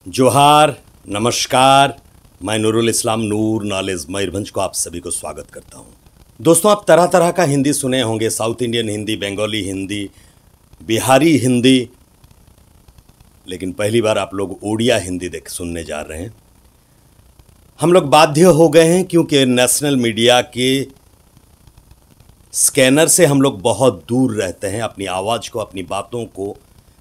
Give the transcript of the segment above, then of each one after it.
जोहार, नमस्कार। मैं नूरुल इस्लाम नूर नॉलेज मयूरभंज को आप सभी को स्वागत करता हूं। दोस्तों, आप तरह तरह का हिंदी सुने होंगे, साउथ इंडियन हिंदी, बंगाली हिंदी, बिहारी हिंदी, लेकिन पहली बार आप लोग ओडिया हिंदी सुनने जा रहे हैं। हम लोग बाध्य हो गए हैं क्योंकि नेशनल मीडिया के स्कैनर से हम लोग बहुत दूर रहते हैं। अपनी आवाज़ को, अपनी बातों को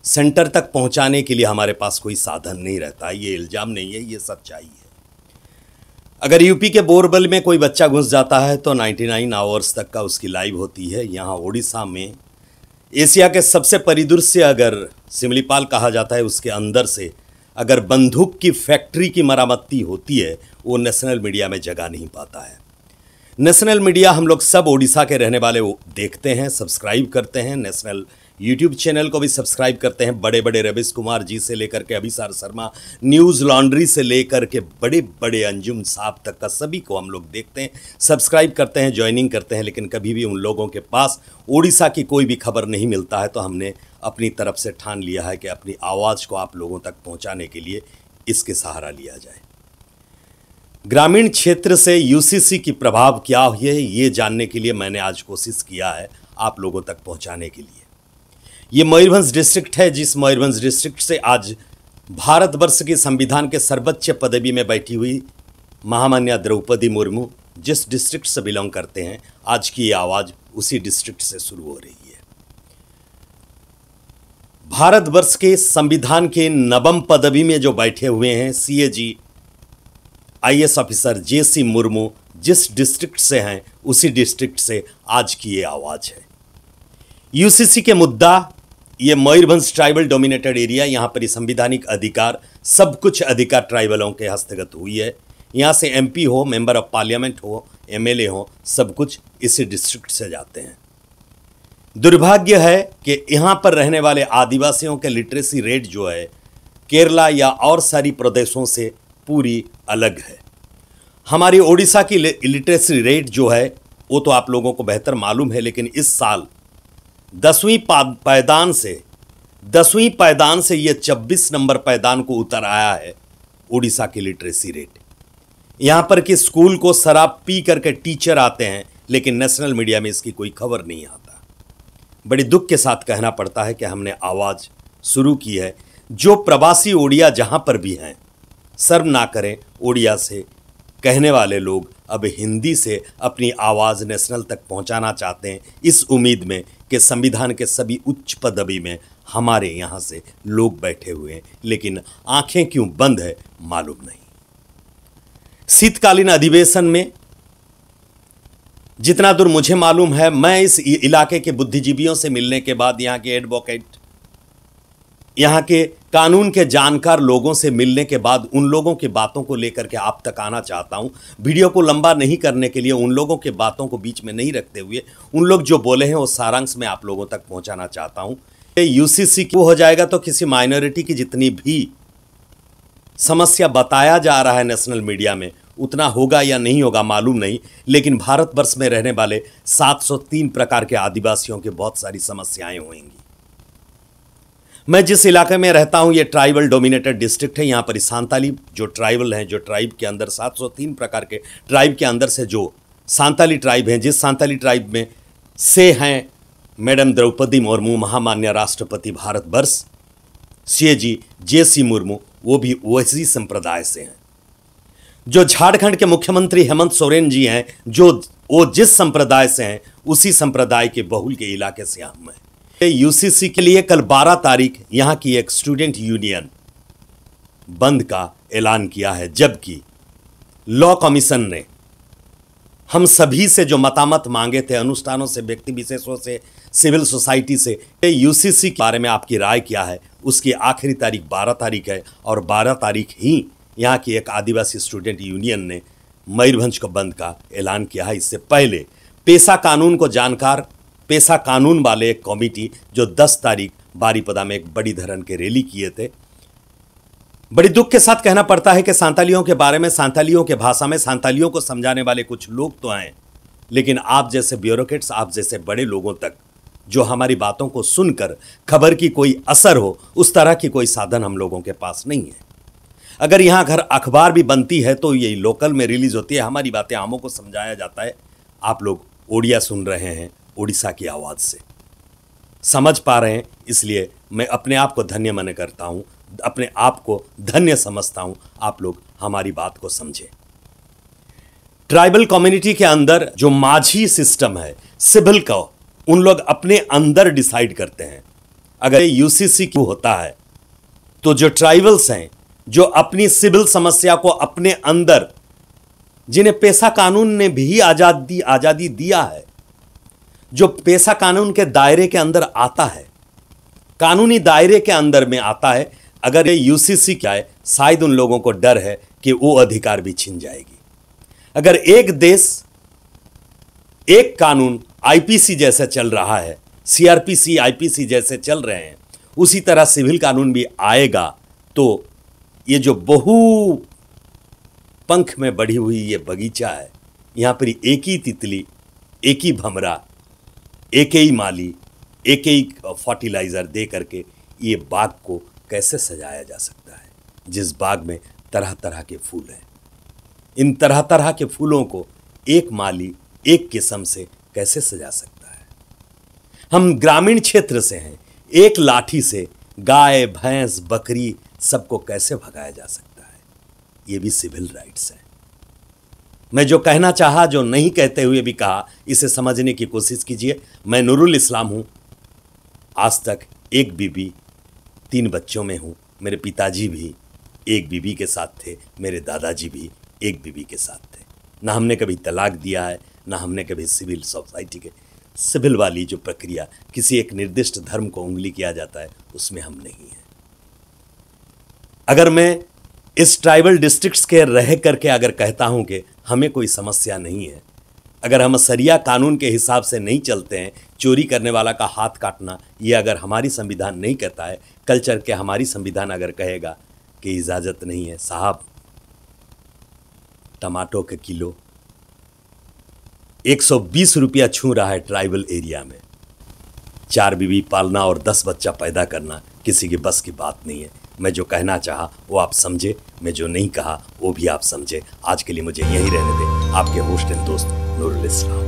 सेंटर तक पहुंचाने के लिए हमारे पास कोई साधन नहीं रहता। ये इल्ज़ाम नहीं है, ये सच्चाई है। अगर यूपी के बोरबल में कोई बच्चा घुस जाता है तो 99 आवर्स तक का उसकी लाइव होती है। यहाँ उड़ीसा में एशिया के सबसे परिदृश्य अगर सिमलीपाल कहा जाता है, उसके अंदर से अगर बंदूक की फैक्ट्री की मरामती होती है, वो नेशनल मीडिया में जगह नहीं पाता है। नेशनल मीडिया हम लोग सब ओडिशा के रहने वाले देखते हैं, सब्सक्राइब करते हैं। नेशनल यूट्यूब चैनल को भी सब्सक्राइब करते हैं। बड़े बड़े रवीश कुमार जी से लेकर के अभिसार शर्मा, न्यूज़ लॉन्ड्री से लेकर के बड़े बड़े अंजुम साहब तक का सभी को हम लोग देखते हैं, सब्सक्राइब करते हैं, ज्वाइनिंग करते हैं। लेकिन कभी भी उन लोगों के पास ओडिशा की कोई भी खबर नहीं मिलता है, तो हमने अपनी तरफ से ठान लिया है कि अपनी आवाज़ को आप लोगों तक पहुँचाने के लिए इसके सहारा लिया जाए। ग्रामीण क्षेत्र से यूसीसी की प्रभाव क्या है, ये जानने के लिए मैंने आज कोशिश किया है आप लोगों तक पहुंचाने के लिए। ये मयूरभंज डिस्ट्रिक्ट है, जिस मयूरभंज डिस्ट्रिक्ट से आज भारतवर्ष के संविधान के सर्वोच्च पदवी में बैठी हुई महामान्या द्रौपदी मुर्मू जिस डिस्ट्रिक्ट से बिलोंग करते हैं, आज की ये आवाज़ उसी डिस्ट्रिक्ट से शुरू हो रही है। भारतवर्ष के संविधान के नवम पदवी में जो बैठे हुए हैं सीएजी आईएएस ऑफिसर जेसी मुर्मू जिस डिस्ट्रिक्ट से हैं, उसी डिस्ट्रिक्ट से आज की ये आवाज़ है। यूसीसी के मुद्दा, ये मयूरभंज ट्राइबल डोमिनेटेड एरिया, यहाँ पर संवैधानिक अधिकार, सब कुछ अधिकार ट्राइबलों के हस्तगत हुई है। यहाँ से एमपी हो, मेंबर ऑफ पार्लियामेंट हो, एमएलए हो, सब कुछ इसी डिस्ट्रिक्ट से जाते हैं। दुर्भाग्य है कि यहाँ पर रहने वाले आदिवासियों के लिटरेसी रेट जो है केरला या और सारी प्रदेशों से पूरी अलग है। हमारी ओडिशा की लिटरेसी रेट जो है वो तो आप लोगों को बेहतर मालूम है, लेकिन इस साल 10वीं पायदान से ये 26 नंबर पायदान को उतर आया है ओडिशा की लिटरेसी रेट। यहाँ पर कि स्कूल को शराब पी करके टीचर आते हैं, लेकिन नेशनल मीडिया में इसकी कोई खबर नहीं आता। बड़ी दुख के साथ कहना पड़ता है कि हमने आवाज़ शुरू की है। जो प्रवासी ओडिया जहाँ पर भी हैं, शर्म ना करें। ओडिया से कहने वाले लोग अब हिंदी से अपनी आवाज़ नेशनल तक पहुंचाना चाहते हैं, इस उम्मीद में कि संविधान के सभी उच्च पदवी में हमारे यहाँ से लोग बैठे हुए हैं, लेकिन आंखें क्यों बंद है मालूम नहीं। शीतकालीन अधिवेशन में जितना दूर मुझे मालूम है, मैं इस इलाके के बुद्धिजीवियों से मिलने के बाद, यहाँ के एडवोकेट, यहाँ के कानून के जानकार लोगों से मिलने के बाद, उन लोगों की बातों को लेकर के आप तक आना चाहता हूँ। वीडियो को लंबा नहीं करने के लिए, उन लोगों के बातों को बीच में नहीं रखते हुए, उन लोग जो बोले हैं वो सारांश में आप लोगों तक पहुँचाना चाहता हूँ। यूसीसी क्यों हो जाएगा तो किसी माइनॉरिटी की जितनी भी समस्या बताया जा रहा है नेशनल मीडिया में, उतना होगा या नहीं होगा मालूम नहीं, लेकिन भारतवर्ष में रहने वाले 703 प्रकार के आदिवासियों की बहुत सारी समस्याएं होंगी। मैं जिस इलाके में रहता हूं, ये ट्राइबल डोमिनेटेड डिस्ट्रिक्ट है। यहाँ पर सांताली जो ट्राइबल हैं, जो ट्राइब के अंदर 703 प्रकार के ट्राइब के अंदर से जो सांताली ट्राइब हैं, जिस सांताली ट्राइब में से हैं मैडम द्रौपदी मुर्मू, महामान्य राष्ट्रपति भारतवर्ष, सीएजी जेसी मुर्मू, वो भी वैसी संप्रदाय से हैं। जो झारखंड के मुख्यमंत्री हेमंत सोरेन जी हैं, जो वो जिस संप्रदाय से हैं, उसी संप्रदाय के बहुल के इलाके से हम हैं। यूसीसी के लिए कल 12 तारीख यहाँ की एक स्टूडेंट यूनियन बंद का ऐलान किया है, जबकि लॉ कमीशन ने हम सभी से जो मतामत मांगे थे, अनुष्ठानों से, व्यक्ति विशेषों से, सिविल सोसाइटी से, यूसीसी के बारे में आपकी राय क्या है, उसकी आखिरी तारीख 12 तारीख है। और 12 तारीख ही यहाँ की एक आदिवासी स्टूडेंट यूनियन ने मयूरभंज को बंद का ऐलान किया है। इससे पहले पेशा कानून को जानकार, पेशा कानून वाले एक कमेटी जो 10 तारीख बारीपदा में एक बड़ी धरन के रैली किए थे। बड़ी दुख के साथ कहना पड़ता है कि सांतालियों के बारे में, सांतालियों के भाषा में सांतालियों को समझाने वाले कुछ लोग तो आए, लेकिन आप जैसे ब्यूरोक्रेट्स, आप जैसे बड़े लोगों तक जो हमारी बातों को सुनकर खबर की कोई असर हो, उस तरह की कोई साधन हम लोगों के पास नहीं है। अगर यहाँ घर अखबार भी बनती है तो यही लोकल में रिलीज होती है, हमारी बातें आमों को समझाया जाता है। आप लोग ओडिया सुन रहे हैं, उड़ीसा की आवाज़ से समझ पा रहे हैं, इसलिए मैं अपने आप को धन्य मन करता हूँ, अपने आप को धन्य समझता हूँ। आप लोग हमारी बात को समझें। ट्राइबल कम्युनिटी के अंदर जो माझी सिस्टम है, सिविल का, उन लोग अपने अंदर डिसाइड करते हैं। अगर यूसीसी क्यों होता है तो जो ट्राइबल्स हैं, जो अपनी सिविल समस्या को अपने अंदर, जिन्हें पेशा कानून ने भी आजादी दिया है, जो पेशा कानून के दायरे के अंदर आता है, कानूनी दायरे के अंदर में आता है, अगर ये यूसीसी क्या है, शायद उन लोगों को डर है कि वो अधिकार भी छिन जाएगी। अगर एक देश, एक कानून आईपीसी जैसे चल रहा है, सीआरपीसी आईपीसी जैसे चल रहे हैं, उसी तरह सिविल कानून भी आएगा तो ये जो बहु पंख में बढ़ी हुई ये बगीचा है, यहाँ पर एक ही तितली, एक ही भंवरा, एक ही माली, एक ही फर्टिलाइजर दे करके ये बाग को कैसे सजाया जा सकता है, जिस बाग में तरह तरह के फूल हैं। इन तरह तरह के फूलों को एक माली एक किस्म से कैसे सजा सकता है। हम ग्रामीण क्षेत्र से हैं, एक लाठी से गाय, भैंस, बकरी सबको कैसे भगाया जा सकता है। ये भी सिविल राइट्स है। मैं जो कहना चाहा, जो नहीं कहते हुए भी कहा, इसे समझने की कोशिश कीजिए। मैं नूरुल इस्लाम हूं। आज तक एक बीबी, 3 बच्चों में हूं। मेरे पिताजी भी एक बीबी के साथ थे, मेरे दादाजी भी एक बीबी के साथ थे। ना हमने कभी तलाक दिया है, ना हमने कभी सिविल सोसाइटी के सिविल वाली जो प्रक्रिया, किसी एक निर्दिष्ट धर्म को उंगली किया जाता है, उसमें हम नहीं हैं। अगर मैं इस ट्राइबल डिस्ट्रिक्ट्स के रह करके अगर कहता हूं कि हमें कोई समस्या नहीं है, अगर हम शरिया कानून के हिसाब से नहीं चलते हैं, चोरी करने वाला का हाथ काटना, ये अगर हमारी संविधान नहीं कहता है, कल्चर के हमारी संविधान अगर कहेगा कि इजाज़त नहीं है, साहब टमाटो के किलो 120 रुपया छू रहा है ट्राइबल एरिया में। 4 बीवी पालना और 10 बच्चा पैदा करना किसी की बस की बात नहीं है। मैं जो कहना चाहा वो आप समझे, मैं जो नहीं कहा वो भी आप समझे। आज के लिए मुझे यहीं रहने दें। आपके होस्ट एंड दोस्त नूरुल इस्लाम।